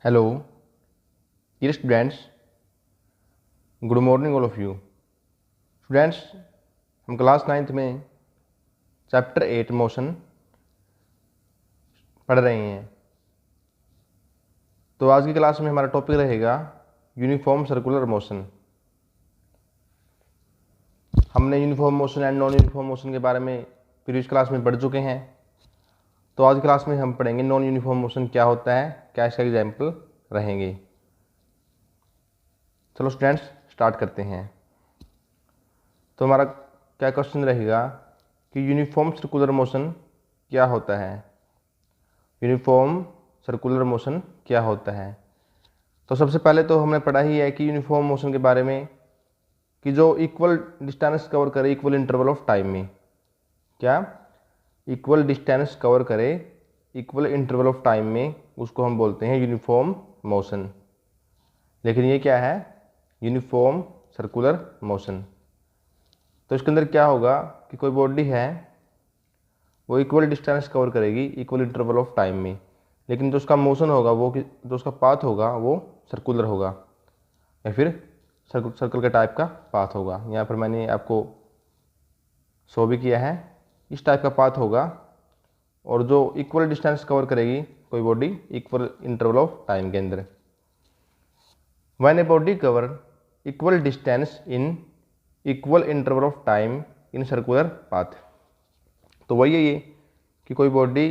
Hello dear students, good morning all of you. Students, हम class 9th में chapter 8 motion पढ़ रहे हैं। तो आज की क्लास में हमारा टॉपिक रहेगा यूनिफॉर्म सर्कुलर मोशन। हमने uniform motion and non uniform motion के बारे में प्रीवियस क्लास में पढ़ चुके हैं। तो आज की क्लास में हम पढ़ेंगे नॉन यूनिफॉर्म मोशन क्या होता है, क्या इसका एग्जाम्पल रहेंगे। चलो स्टूडेंट्स स्टार्ट करते हैं। तो हमारा क्या क्वेश्चन रहेगा कि यूनिफॉर्म सर्कुलर मोशन क्या होता है। यूनिफॉर्म सर्कुलर मोशन क्या होता है। तो सबसे पहले तो हमने पढ़ा ही है कि यूनिफॉर्म मोशन के बारे में कि जो इक्वल डिस्टेंस कवर करे इक्वल इंटरवल ऑफ टाइम में, क्या इक्वल डिस्टेंस कवर करे इक्वल इंटरवल ऑफ टाइम में, उसको हम बोलते हैं यूनिफॉर्म मोशन। लेकिन ये क्या है, यूनिफॉर्म सर्कुलर मोशन। तो इसके अंदर क्या होगा कि कोई बॉडी है वो इक्वल डिस्टेंस कवर करेगी इक्वल इंटरवल ऑफ टाइम में, लेकिन जो उसका मोशन होगा वो जो उसका पाथ होगा वो सर्कुलर होगा या फिर सर्कल के टाइप का पाथ होगा। यहाँ पर मैंने आपको शो भी किया है, इस टाइप का पाथ होगा और जो इक्वल डिस्टेंस कवर करेगी कोई body equal interval of time के अंदर। When a body cover equal distance in equal interval of time in circular path. तो वही है ये कि कोई बॉडी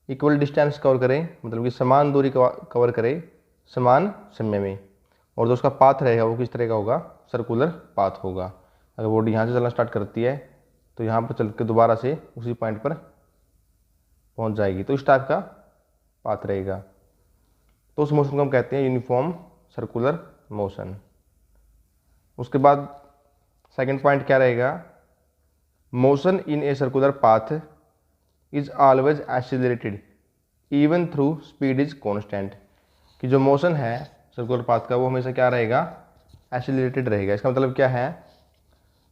इक्वल डिस्टेंस कवर करे, मतलब कि समान दूरी कवर करे समान समय में, और जो उसका पाथ रहेगा वो किस तरह का होगा, सर्कुलर पाथ होगा। अगर बॉडी यहाँ से चलना स्टार्ट करती है तो यहाँ पर चल के दोबारा से उसी पॉइंट पर पहुँच जाएगी, तो इस टाइप का पाथ रहेगा। तो उस मोशन को हम कहते हैं यूनिफॉर्म सर्कुलर मोशन। उसके बाद सेकंड पॉइंट क्या रहेगा, motion in a circular path is always accelerated even through speed is constant. कि जो मोशन है सर्कुलर पाथ का वो हमेशा क्या रहेगा, एक्सीलरेटेड रहेगा। इसका मतलब क्या है,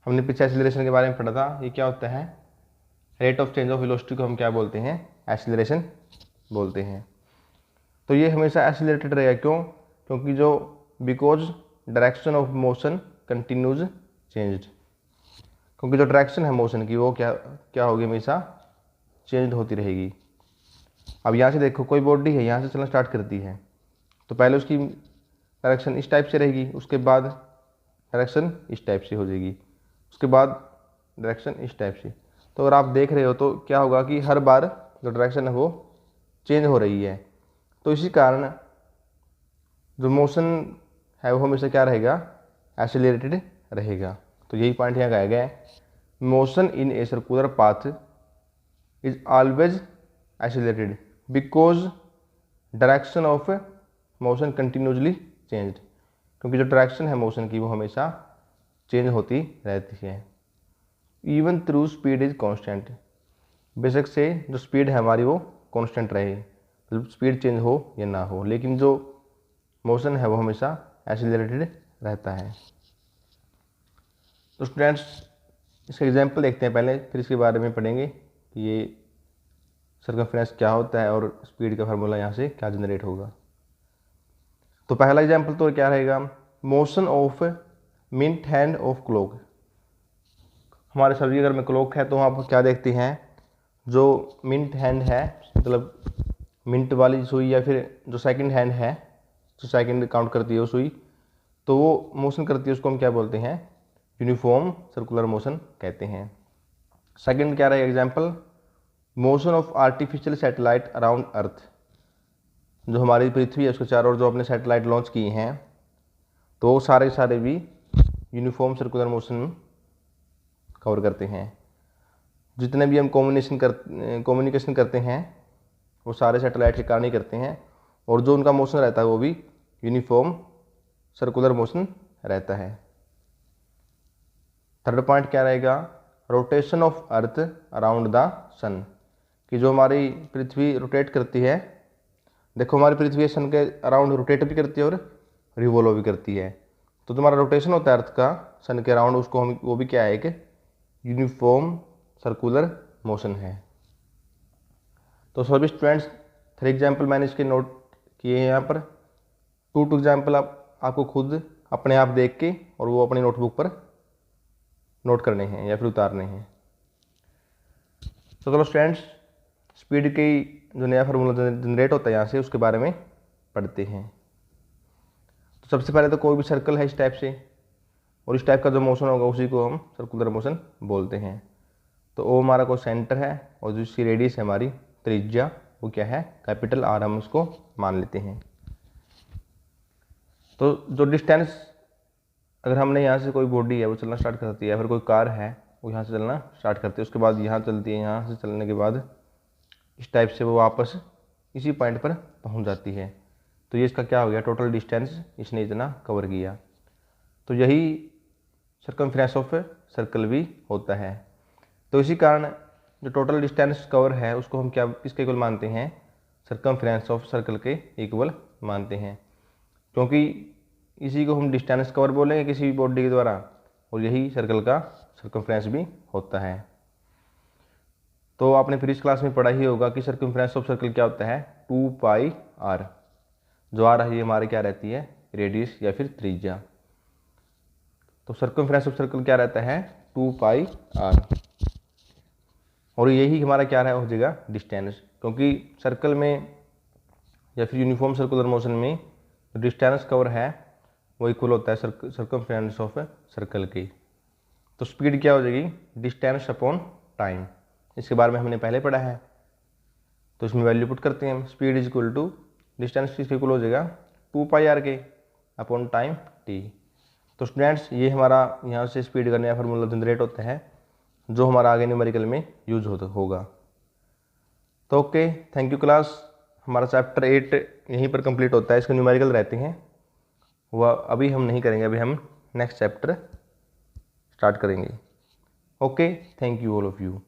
हमने पीछे एक्सीलरेशन के बारे में पढ़ा था, ये क्या होता है, rate of change of velocity को हम क्या बोलते हैं, एक्सीलरेशन बोलते हैं। तो ये हमेशा एक्सीलरेटेड रहेगा, क्यों, क्योंकि जो because direction of motion continues changed, क्योंकि जो डायरेक्शन है मोशन की वो क्या होगी, हमेशा चेंज होती रहेगी। अब यहाँ से देखो कोई बॉडी है यहाँ से चलना स्टार्ट करती है तो पहले उसकी डायरेक्शन इस टाइप से रहेगी, उसके बाद डायरेक्शन इस टाइप से हो जाएगी, उसके बाद डायरेक्शन इस टाइप से। तो अगर आप देख रहे हो तो क्या होगा कि हर बार जो डायरेक्शन है वो चेंज हो रही है। तो इसी कारण जो मोशन है वो हमेशा क्या रहेगा, एक्सीलरेटेड रहेगा। तो यही पॉइंट यहाँ कहा गया है, motion in a circular path is always accelerated because direction of motion continuously changed. क्योंकि जो डायरेक्शन है मोशन की वो हमेशा चेंज होती रहती है। Even through speed is constant, बेशक से जो स्पीड है हमारी वो कांस्टेंट रहे, मतलब स्पीड चेंज हो या ना हो, लेकिन जो मोशन है वो हमेशा एक्सीलरेटेड रहता है। तो स्टूडेंट्स इसका एग्जाम्पल देखते हैं पहले, फिर इसके बारे में पढ़ेंगे कि ये सर्कमफ्रेंस क्या होता है और स्पीड का फार्मूला यहाँ से क्या जनरेट होगा। तो पहला एग्जाम्पल तो क्या रहेगा, motion of minute hand of clock. हमारे सब्जी अगर में क्लॉक है तो वहाँ पर क्या देखते हैं, जो मिंट हैंड है मतलब मिंट वाली सुई या फिर जो सेकंड हैंड है जो सेकंड काउंट करती है वो सुई, तो वो मोशन करती है, उसको हम क्या बोलते हैं, यूनिफॉर्म सर्कुलर मोशन कहते हैं। सेकंड क्या रहेगा example, motion of artificial satellite around earth. जो हमारी पृथ्वी है उसके चारों ओर जो अपने सैटेलाइट लॉन्च किए हैं तो सारे भी यूनिफॉर्म सर्कुलर मोशन कवर करते हैं। जितने भी हम कम्युनिकेशन करते हैं वो सारे सैटेलाइट के कारण ही करते हैं, और जो उनका मोशन रहता है वो भी यूनिफॉर्म सर्कुलर मोशन रहता है। थर्ड पॉइंट क्या रहेगा, rotation of earth around the sun. कि जो हमारी पृथ्वी रोटेट करती है, देखो हमारी पृथ्वी सन के अराउंड रोटेट भी करती है और रिवॉल्व भी करती है। तो तुम्हारा रोटेशन होता है अर्थ का सन के अराउंड, उसको हम वो भी क्या है, एक यूनिफॉर्म सर्कुलर मोशन है। तो सभी स्टूडेंट्स 3 एग्जाम्पल मैंने इसके नोट किए हैं यहाँ पर। टू एग्जाम्पल आपको खुद अपने आप देख के और वो अपनी नोटबुक पर नोट करने हैं या फिर उतारने हैं। तो चलो स्टूडेंट्स, स्पीड की जो नया फार्मूला जनरेट होता है यहाँ से, उसके बारे में पढ़ते हैं। तो सबसे पहले तो कोई भी सर्कल है इस टाइप से, और इस टाइप का जो मोशन होगा उसी को हम सर्कुलर मोशन बोलते हैं। तो ओ हमारा कोई सेंटर है और जो इसकी रेडियस है हमारी त्रिज्या, वो क्या है, कैपिटल आर, हम उसको मान लेते हैं। तो जो डिस्टेंस, अगर हमने यहाँ से कोई बॉडी है वो चलना स्टार्ट करती है, या फिर कोई कार है वो यहाँ से चलना स्टार्ट करती है, उसके बाद यहाँ चलती है, यहाँ से चलने के बाद इस टाइप से वो वापस इसी पॉइंट पर पहुँच जाती है। तो ये इसका क्या हो गया, टोटल डिस्टेंस इसने इतना कवर किया। तो यही सर्कमफ्रेंस ऑफ सर्कल भी होता है। तो इसी कारण जो टोटल डिस्टेंस कवर है उसको हम क्या, किसके इक्वल मानते हैं, सर्कमफ्रेंस ऑफ सर्कल के इक्वल मानते हैं, क्योंकि इसी को हम डिस्टेंस कवर बोलेंगे किसी भी बॉडी के द्वारा, और यही सर्कल का सर्कमफ्रेंस भी होता है। तो आपने फिर इस क्लास में पढ़ा ही होगा कि सर्कमफ्रेंस ऑफ सर्कल क्या होता है, 2πr, जो आ रही है हमारे क्या रहती है, रेडियस या फिर त्रिज्या। तो सर्कमफ्रेंस ऑफ सर्कल क्या रहता है, 2πr, और यही हमारा क्या हो जाएगा, डिस्टेंस, क्योंकि सर्कल में या फिर यूनिफॉर्म सर्कुलर मोशन में जो डिस्टेंस कवर है वो इक्वल होता है सर्कमफ्रेंस ऑफ सर्कल की। तो स्पीड क्या हो जाएगी, डिस्टेंस अपॉन टाइम, इसके बारे में हमने पहले पढ़ा है। तो इसमें वैल्यू पुट करते हैं हम, speed is equal to distance किसके इक्वल हो जाएगा, 2πr के अपॉन टाइम t। तो स्टूडेंट्स, ये हमारा यहाँ से स्पीड का नया फार्मूला जनरेट होता है, जो हमारा आगे न्यूमेरिकल में यूज होगा। तो ओके, थैंक यू क्लास। हमारा चैप्टर 8 यहीं पर कंप्लीट होता है, इसके न्यूमेरिकल रहते हैं, वह अभी हम नहीं करेंगे, अभी हम नेक्स्ट चैप्टर स्टार्ट करेंगे। Okay, thank you all of you.